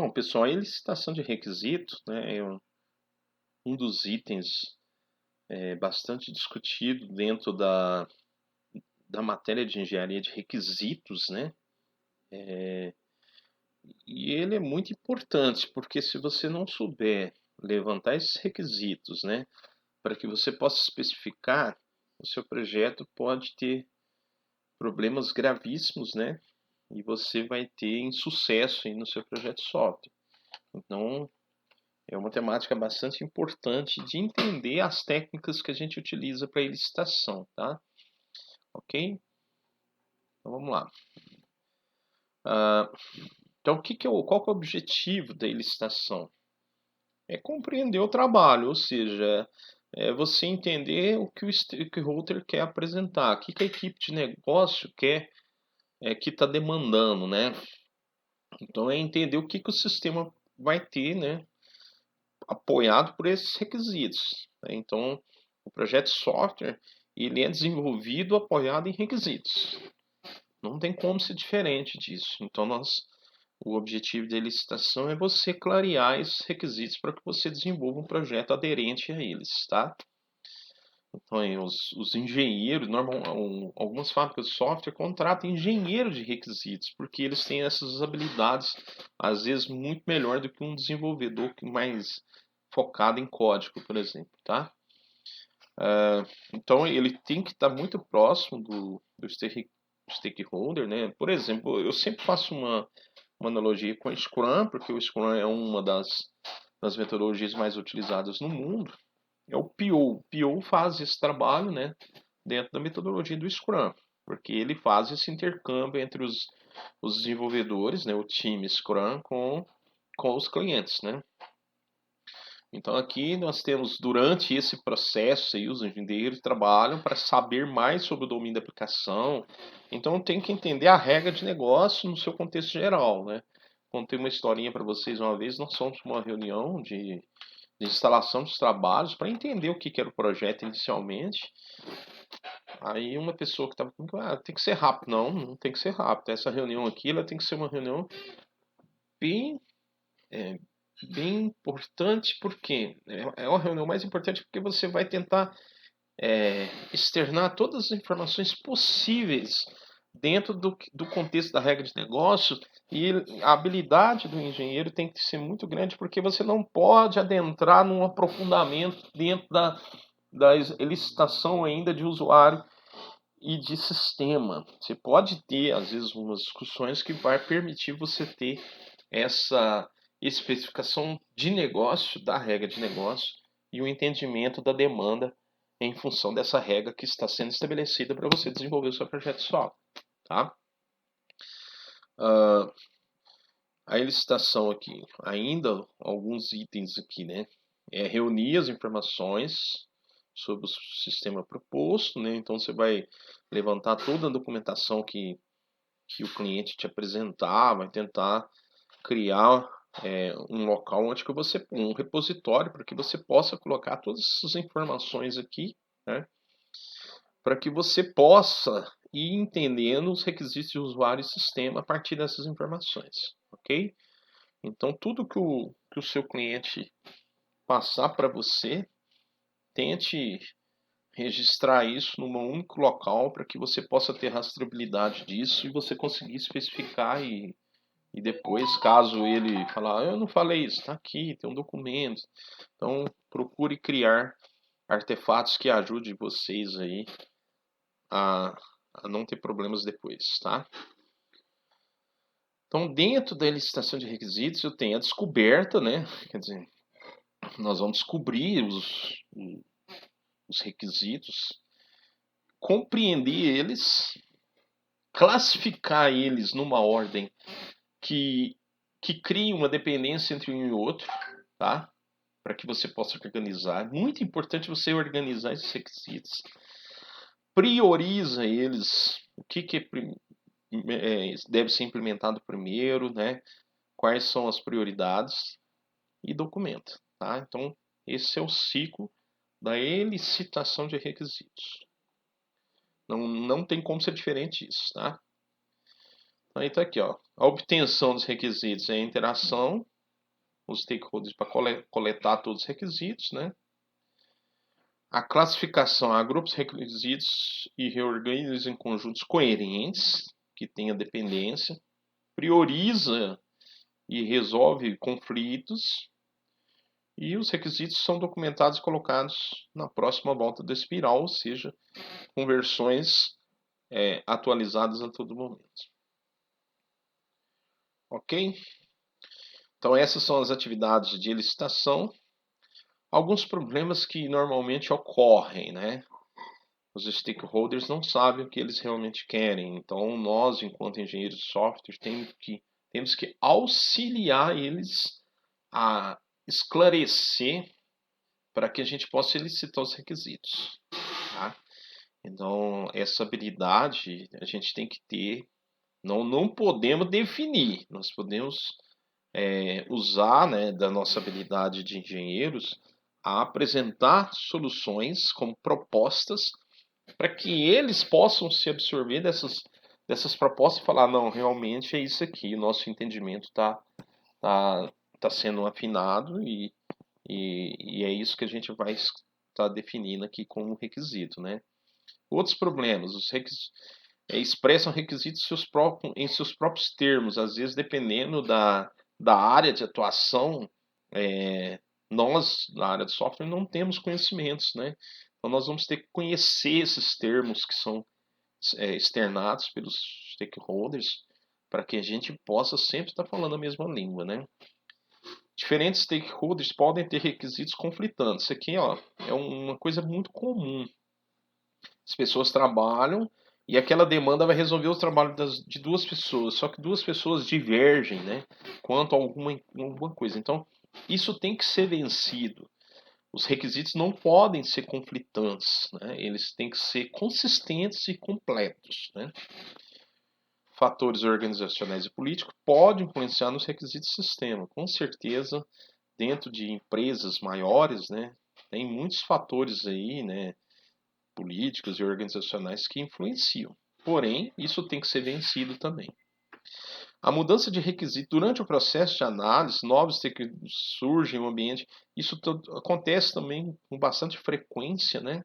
Bom, pessoal, a licitação de requisitos, né, é um dos itens bastante discutido dentro da matéria de engenharia de requisitos, né? E ele é muito importante, porque se você não souber levantar esses requisitos, né, para que você possa especificar, o seu projeto pode ter problemas gravíssimos, né? E você vai ter insucesso aí no seu projeto de software. Então, é uma temática bastante importante de entender as técnicas que a gente utiliza para licitação, tá? Ok? Então vamos lá. Então, qual que é o objetivo da licitação? É compreender o trabalho, ou seja, é você entender o que o stakeholder quer apresentar, o que a equipe de negócio quer, que está demandando, né? Então, é entender o que o sistema vai ter, né? Apoiado por esses requisitos, né? Então, o projeto de software ele é desenvolvido apoiado em requisitos. Não tem como ser diferente disso. Então, o objetivo da licitação é você clarear esses requisitos para que você desenvolva um projeto aderente a eles, tá? Então, os engenheiros, algumas fábricas de software contratam engenheiro de requisitos, porque eles têm essas habilidades, às vezes, muito melhor do que um desenvolvedor mais focado em código, por exemplo, tá? Então, ele tem que estar muito próximo do stakeholder, né? Por exemplo, eu sempre faço uma analogia com o Scrum, porque o Scrum é uma das metodologias mais utilizadas no mundo. É o PO. O PO faz esse trabalho, né, dentro da metodologia do Scrum, porque ele faz esse intercâmbio entre os desenvolvedores, né, o time Scrum com os clientes, né. Então aqui nós temos, durante esse processo, aí, os engenheiros trabalham para saber mais sobre o domínio da aplicação. Então tem que entender a regra de negócio no seu contexto geral, né. Contei uma historinha para vocês uma vez, nós fomos para uma reunião de instalação dos trabalhos para entender o que era o projeto inicialmente. Aí uma pessoa que estava comigo, tem que ser rápido. Não, não tem que ser rápido. Essa reunião aqui, ela tem que ser uma reunião bem, é, bem importante, porque é uma reunião mais importante porque você vai tentar externar todas as informações possíveis dentro do contexto da regra de negócio, e a habilidade do engenheiro tem que ser muito grande, porque você não pode adentrar num aprofundamento dentro da licitação ainda de usuário e de sistema. Você pode ter, às vezes, umas discussões que vai permitir você ter essa especificação de negócio, da regra de negócio, e o entendimento da demanda em função dessa regra que está sendo estabelecida para você desenvolver o seu projeto de software, tá? A licitação aqui, ainda alguns itens aqui, né? É reunir as informações sobre o sistema proposto, né? Então você vai levantar toda a documentação que o cliente te apresentar, vai tentar criar um local onde que um repositório para que você possa colocar todas essas informações aqui, né? Para que você possa ir entendendo os requisitos de usuário e sistema a partir dessas informações, ok? Então, tudo que o seu cliente passar para você, tente registrar isso num único local para que você possa ter rastreabilidade disso e você conseguir especificar e depois, caso ele falar, eu não falei isso, está aqui, tem um documento. Então, procure criar artefatos que ajudem vocês aí a, a não ter problemas depois, tá? Então, dentro da licitação de requisitos, eu tenho a descoberta, né? Quer dizer, nós vamos descobrir os requisitos, compreender eles, classificar eles numa ordem que, que crie uma dependência entre um e outro, tá? Para que você possa organizar. Muito importante você organizar esses requisitos. Prioriza eles, o que deve ser implementado primeiro, né? Quais são as prioridades e documenta, tá? Então, esse é o ciclo da elicitação de requisitos. Não tem como ser diferente disso, tá? Aí tá aqui, ó. A obtenção dos requisitos é a interação, os stakeholders para coletar todos os requisitos, né? A classificação a grupos requisitos e reorganiza em conjuntos coerentes, que tenha dependência, prioriza e resolve conflitos, e os requisitos são documentados e colocados na próxima volta da espiral, ou seja, com versões atualizadas a todo momento. Ok? Então essas são as atividades de licitação. Alguns problemas que normalmente ocorrem, né? Os stakeholders não sabem o que eles realmente querem. Então nós, enquanto engenheiros de software, temos que auxiliar eles a esclarecer para que a gente possa elicitar os requisitos. Tá? Então essa habilidade a gente tem que ter. Não podemos definir, nós podemos usar, né, da nossa habilidade de engenheiros a apresentar soluções como propostas para que eles possam se absorver dessas propostas e falar, não, realmente é isso aqui, o nosso entendimento tá sendo afinado e é isso que a gente vai estar definindo aqui como requisito, né? Outros problemas, os requisitos expressam requisitos em seus próprios termos, às vezes dependendo da área de atuação, nós, na área de software, não temos conhecimentos, né? Então nós vamos ter que conhecer esses termos que são externados pelos stakeholders para que a gente possa sempre estar falando a mesma língua, né? Diferentes stakeholders podem ter requisitos conflitantes. Isso aqui, ó, é uma coisa muito comum. As pessoas trabalham e aquela demanda vai resolver o trabalho de duas pessoas, só que duas pessoas divergem, né, quanto a alguma coisa. Então, isso tem que ser vencido. Os requisitos não podem ser conflitantes, né? Eles têm que ser consistentes e completos, né? Fatores organizacionais e políticos podem influenciar nos requisitos do sistema. Com certeza, dentro de empresas maiores, né, tem muitos fatores aí, né, políticos e organizacionais que influenciam. Porém, isso tem que ser vencido também. A mudança de requisito durante o processo de análise, novos requisitos surgem no ambiente, isso acontece também com bastante frequência, né?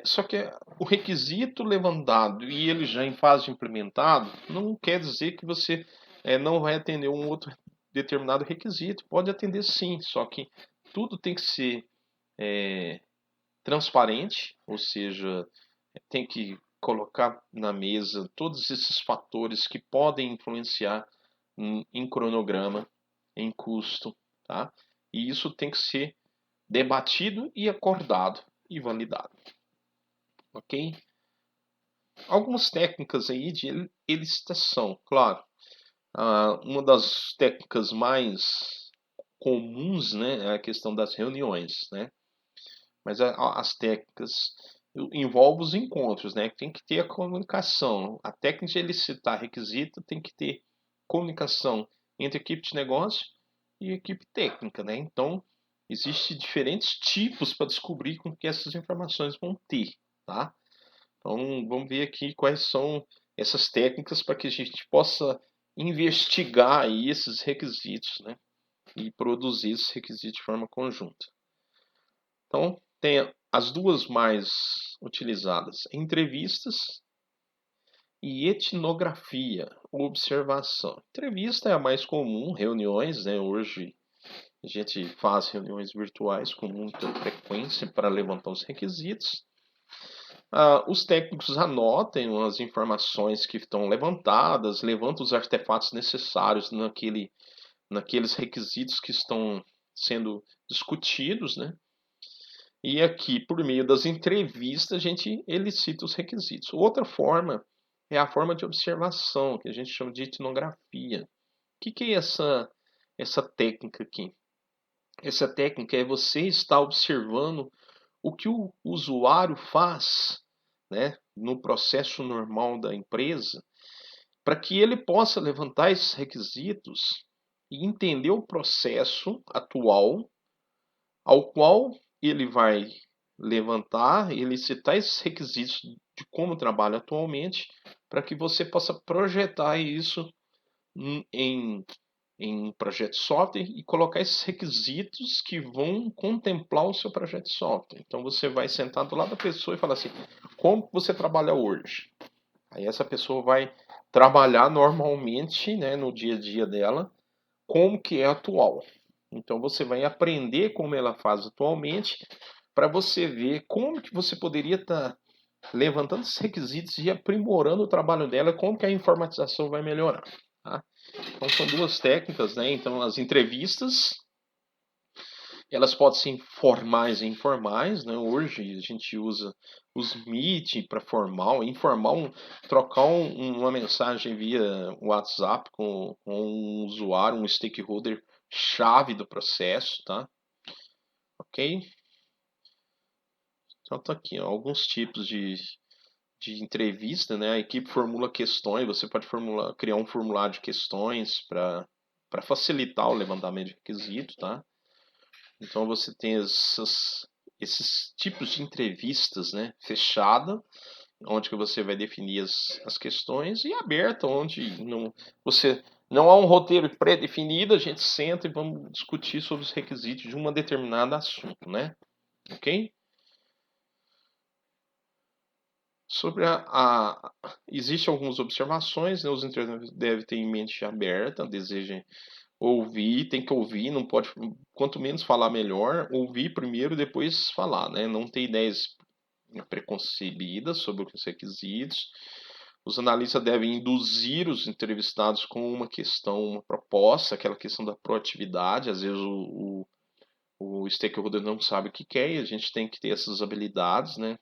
Só que o requisito levantado e ele já em fase de implementado, não quer dizer que você não vai atender um outro determinado requisito. Pode atender sim, só que tudo tem que ser transparente, ou seja, tem que colocar na mesa todos esses fatores que podem influenciar em cronograma, em custo, tá? E isso tem que ser debatido e acordado e validado, ok? Algumas técnicas aí de elicitação, claro. Uma das técnicas mais comuns, né, é a questão das reuniões, né? Mas as técnicas envolvem os encontros, né? Tem que ter a comunicação. A técnica de elicitar requisito tem que ter comunicação entre equipe de negócio e equipe técnica, né? Então, existem diferentes tipos para descobrir com que essas informações vão ter, tá? Então, vamos ver aqui quais são essas técnicas para que a gente possa investigar aí esses requisitos, né? E produzir esses requisitos de forma conjunta. Então, tem as duas mais utilizadas: entrevistas e etnografia, observação. Entrevista é a mais comum, reuniões, né? Hoje a gente faz reuniões virtuais com muita frequência para levantar os requisitos. Os técnicos anotam as informações que estão levantadas, levantam os artefatos necessários naqueles requisitos que estão sendo discutidos, né? E aqui, por meio das entrevistas, a gente elicita os requisitos. Outra forma é a forma de observação, que a gente chama de etnografia. O que é essa técnica aqui? Essa técnica é você estar observando o que o usuário faz, né, no processo normal da empresa, para que ele possa levantar esses requisitos e entender o processo atual ao qual ele vai levantar e elicitar esses requisitos de como trabalha atualmente, para que você possa projetar isso em em um projeto de software e colocar esses requisitos que vão contemplar o seu projeto de software. Então você vai sentar do lado da pessoa e falar assim, como você trabalha hoje? Aí essa pessoa vai trabalhar normalmente, né, no dia a dia dela, como que é atual. Então você vai aprender como ela faz atualmente para você ver como que você poderia estar levantando esses requisitos e aprimorando o trabalho dela, como que a informatização vai melhorar. Tá? Então são duas técnicas, né? Então as entrevistas, elas podem ser formais e informais, né? Hoje a gente usa os Meet para formal, informal, trocar uma mensagem via WhatsApp com um usuário, um stakeholder chave do processo, tá? Ok? Então tá aqui, ó, alguns tipos de entrevista, né? A equipe formula questões, você pode criar um formulário de questões para facilitar o levantamento de requisito, tá? Então você tem esses tipos de entrevistas, né? Fechada, onde que você vai definir as questões, e aberta, onde você não há um roteiro pré-definido, a gente senta e vamos discutir sobre os requisitos de uma determinada assunto, né? Ok? Sobre existem algumas observações, né? Os integrantes devem ter em mente aberta, desejem ouvir, tem que ouvir, não pode, quanto menos falar melhor, ouvir primeiro, depois falar, né? Não ter ideias preconcebidas sobre os requisitos. Os analistas devem induzir os entrevistados com uma questão, uma proposta, aquela questão da proatividade. Às vezes o stakeholder não sabe o que quer e a gente tem que ter essas habilidades, né?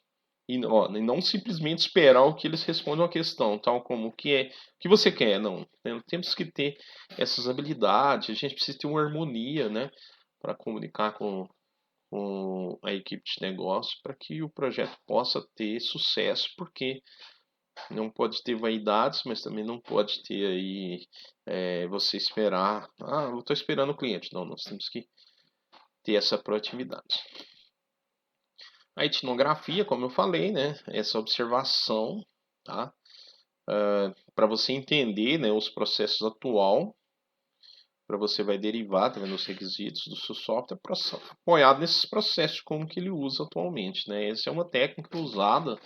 E não simplesmente esperar o que eles respondam à questão, tal como o que você quer, não. Né? Temos que ter essas habilidades, a gente precisa ter uma harmonia, né? Para comunicar com a equipe de negócio para que o projeto possa ter sucesso, porque não pode ter vaidades, mas também não pode ter aí você esperar, eu estou esperando o cliente. Não, nós temos que ter essa proatividade. A etnografia, como eu falei, né, essa observação, tá? Para você entender, né, os processos atual, para você vai derivar, tá vendo, os requisitos do seu software apoiado nesses processos, como que ele usa atualmente, né? Essa é uma técnica usada,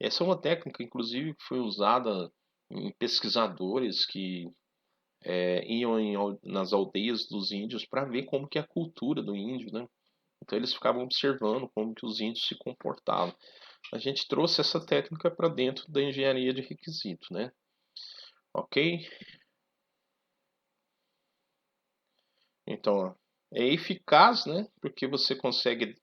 essa é uma técnica, inclusive, que foi usada em pesquisadores que iam nas aldeias dos índios para ver como que é a cultura do índio, né? Então eles ficavam observando como que os índios se comportavam. A gente trouxe essa técnica para dentro da engenharia de requisito, né? Ok? Então, ó, é eficaz, né? Porque você consegue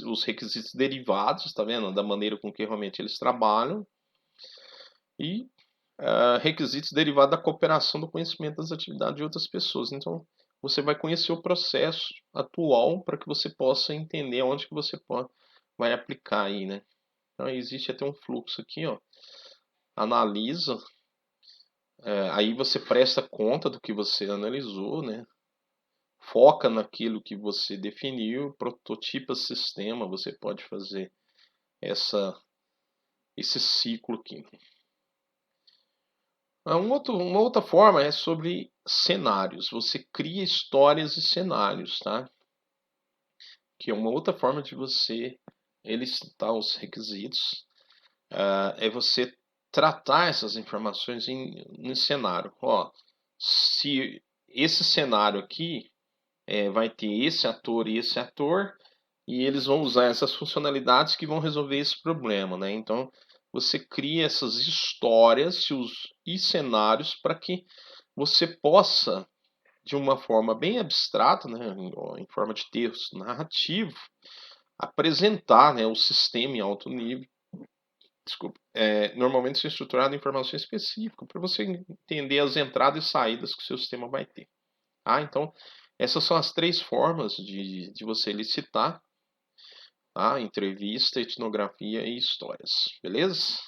os requisitos derivados, tá vendo? Da maneira com que realmente eles trabalham. E requisitos derivados da cooperação do conhecimento das atividades de outras pessoas. Então, você vai conhecer o processo atual para que você possa entender onde que você vai aplicar aí, né? Então, existe até um fluxo aqui, ó. Analisa, aí você presta conta do que você analisou, né? Foca naquilo que você definiu, prototipa sistema, você pode fazer esse ciclo aqui. Uma outra forma é sobre cenários. Você cria histórias e cenários, tá? Que é uma outra forma de você elicitar os requisitos. É você tratar essas informações em cenário. Ó, se esse cenário aqui vai ter esse ator e esse ator, e eles vão usar essas funcionalidades que vão resolver esse problema, né? Então, você cria essas histórias e cenários para que você possa, de uma forma bem abstrata, né, em forma de texto narrativo, apresentar, né, o sistema em alto nível. Desculpa, normalmente isso é estruturado em informação específica para você entender as entradas e saídas que o seu sistema vai ter. Então, essas são as três formas de você licitar, tá? Entrevista, etnografia e histórias. Beleza?